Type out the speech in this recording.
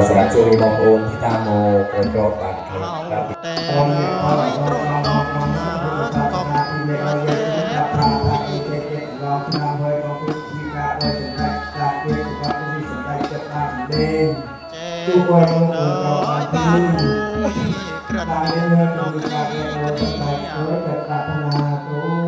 สำหรับช่วงนี้บางโอนที่ตามโมกระโดดบัตรค เอา รับ แต่น้อยตรงน้องกบมาแต่ผู้หญิงเจ็บน้อยบานผู้หญิงกระดิ่งนกนี้กระดิ่ง